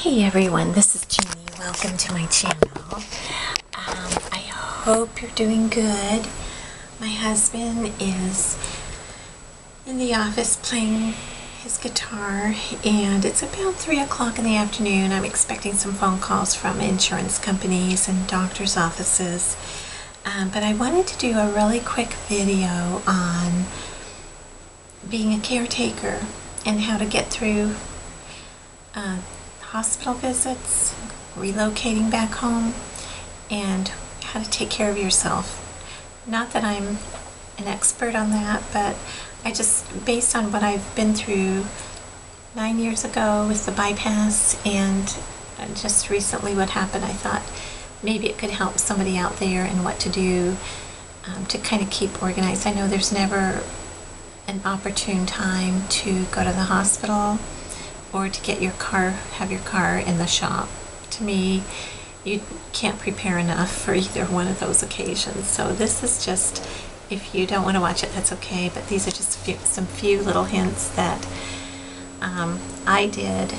Hey everyone, this is Jeannie. Welcome to my channel. I hope you're doing good. My husband is in the office playing his guitar, and it's about 3 o'clock in the afternoon. I'm expecting some phone calls from insurance companies and doctor's offices. But I wanted to do a really quick video on being a caretaker and how to get through hospital visits, relocating back home, and how to take care of yourself. Not that I'm an expert on that, but I just, based on what I've been through 9 years ago with the bypass and just recently what happened, I thought maybe it could help somebody out there and what to do to kind of keep organized. I know there's never an opportune time to go to the hospital or to get your car, have your car in the shop. To me, you can't prepare enough for either one of those occasions. So this is just, if you don't want to watch it, that's okay, but these are just some few little hints that I did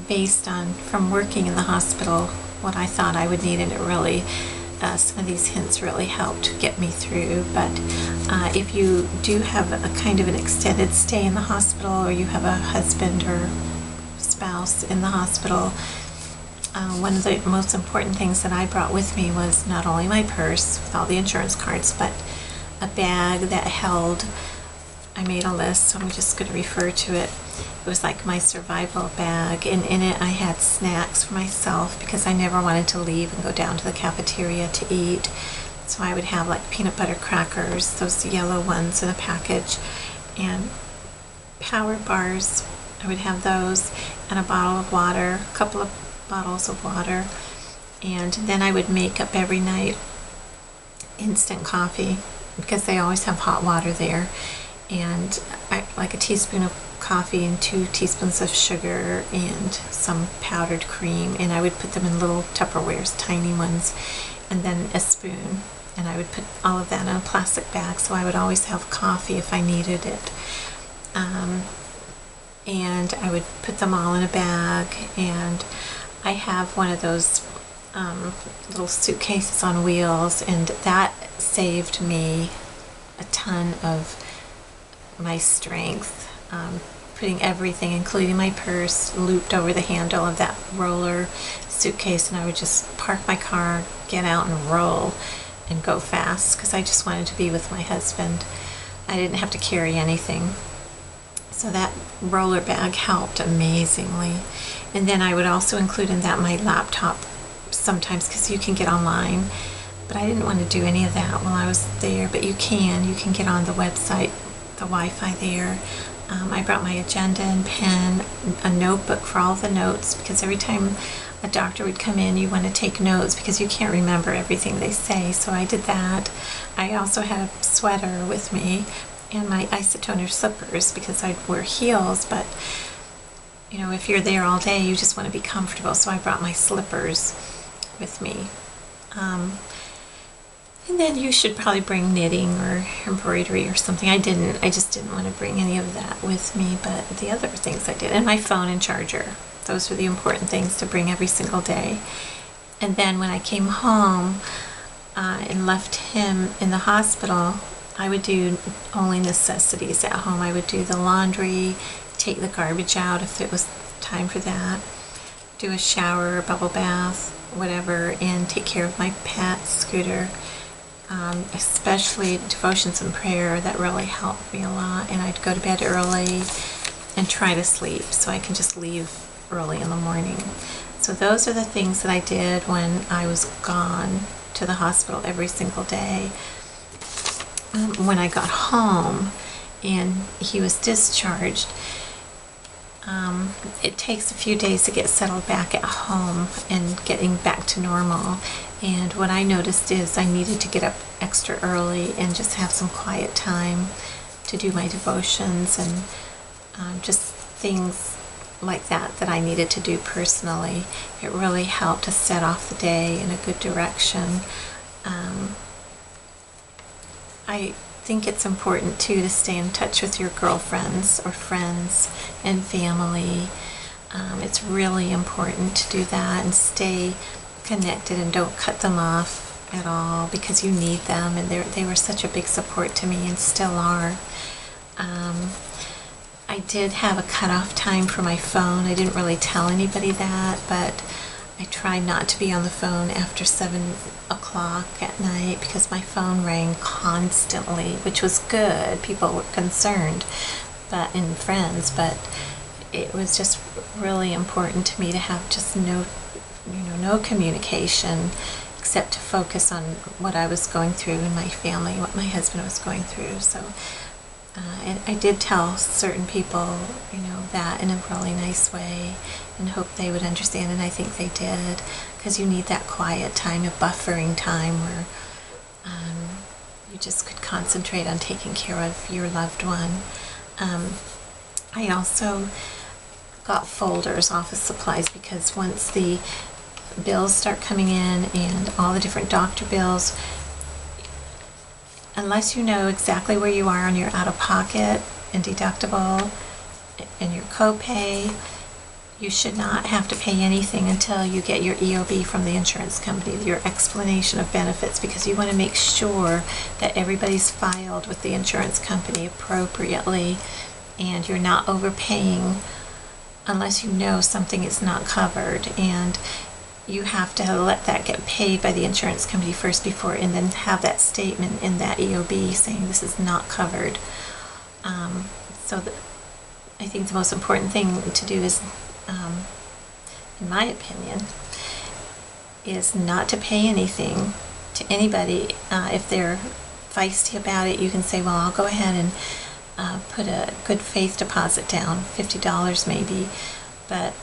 based on, from working in the hospital, what I thought I would need, and it really, some of these hints really helped get me through. But if you do have a kind of an extended stay in the hospital, or you have a husband or spouse in the hospital, one of the most important things that I brought with me was not only my purse with all the insurance cards, but a bag that held, I made a list, so I'm just going to refer to it. It was like my survival bag, and in it I had snacks for myself because I never wanted to leave and go down to the cafeteria to eat. So I would have like peanut butter crackers, those yellow ones in a package, and power bars. I would have those, and a bottle of water, a couple of bottles of water. And then I would make up every night instant coffee because they always have hot water there, and like a teaspoon of coffee and 2 teaspoons of sugar and some powdered cream, and I would put them in little Tupperwares, tiny ones, and then a spoon, and I would put all of that in a plastic bag, so I would always have coffee if I needed it. And I would put them all in a bag, and I have one of those little suitcases on wheels, and that saved me a ton of my strength. Putting everything, including my purse, looped over the handle of that roller suitcase, and I would just park my car, get out and roll and go fast because I just wanted to be with my husband. I didn't have to carry anything. So that roller bag helped amazingly. And then I would also include in that my laptop sometimes, because you can get online, but I didn't want to do any of that while I was there, but you can get on the website, the Wi-Fi there. I brought my agenda and pen, a notebook for all the notes, because every time a doctor would come in, you want to take notes because you can't remember everything they say, so I did that. I also had a sweater with me and my isotoner slippers because I'd wear heels, but you know, if you're there all day, you just want to be comfortable, so I brought my slippers with me. And then you should probably bring knitting or embroidery or something. I didn't. I just didn't want to bring any of that with me, but the other things I did. And my phone and charger. Those were the important things to bring every single day. And then when I came home and left him in the hospital, I would do only necessities at home. I would do the laundry, take the garbage out if it was time for that, do a shower, bubble bath, whatever, and take care of my pet, Scooter. Especially devotions and prayer, that really helped me a lot. And I'd go to bed early and try to sleep so I can just leave early in the morning. So those are the things that I did when I was gone to the hospital every single day. When I got home and he was discharged, it takes a few days to get settled back at home and getting back to normal. And what I noticed is I needed to get up extra early and just have some quiet time to do my devotions and just things like that that I needed to do personally. It really helped to set off the day in a good direction. I think it's important too to stay in touch with your girlfriends or friends and family. it's really important to do that and stay connected and don't cut them off at all, because you need them, and they were such a big support to me and still are. I did have a cutoff time for my phone. I didn't really tell anybody that, but I tried not to be on the phone after 7 o'clock at night because my phone rang constantly, which was good. People were concerned, and friends, but it was just really important to me to have just no communication, except to focus on what I was going through in my family, what my husband was going through. So and I did tell certain people, that in a really nice way, and hope they would understand, and I think they did, because you need that quiet time, a buffering time where you just could concentrate on taking care of your loved one. I also got folders, office supplies, because once the bills start coming in and all the different doctor bills, unless you know exactly where you are on your out-of-pocket and deductible and your copay, you should not have to pay anything until you get your EOB from the insurance company, your explanation of benefits, because you want to make sure that everybody's filed with the insurance company appropriately and you're not overpaying unless you know something is not covered. And you have to let that get paid by the insurance company first and then have that statement in that EOB saying this is not covered. I think the most important thing to do is, in my opinion, is not to pay anything to anybody. If they're feisty about it, you can say, well, I'll go ahead and put a good faith deposit down, $50 maybe, but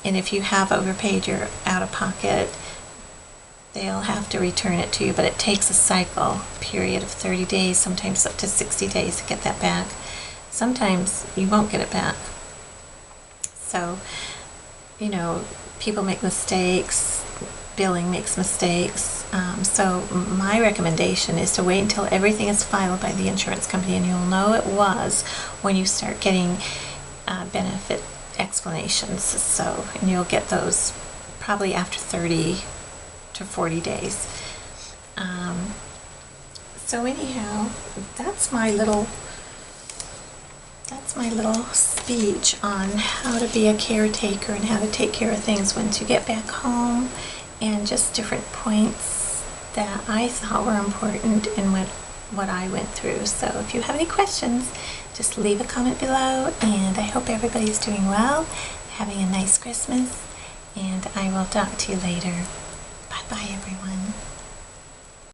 and if you have overpaid your out-of-pocket, they'll have to return it to you, but it takes a period of 30 days, sometimes up to 60 days to get that back. Sometimes you won't get it back. So, people make mistakes, billing makes mistakes, so my recommendation is to wait until everything is filed by the insurance company, and you'll know it was when you start getting benefit explanations. And you'll get those probably after 30 to 40 days. So anyhow, that's my little speech on how to be a caretaker and how to take care of things once you get back home, and just different points that I thought were important in what I went through. So if you have any questions, just leave a comment below, and I hope everybody's doing well, having a nice Christmas, and I will talk to you later.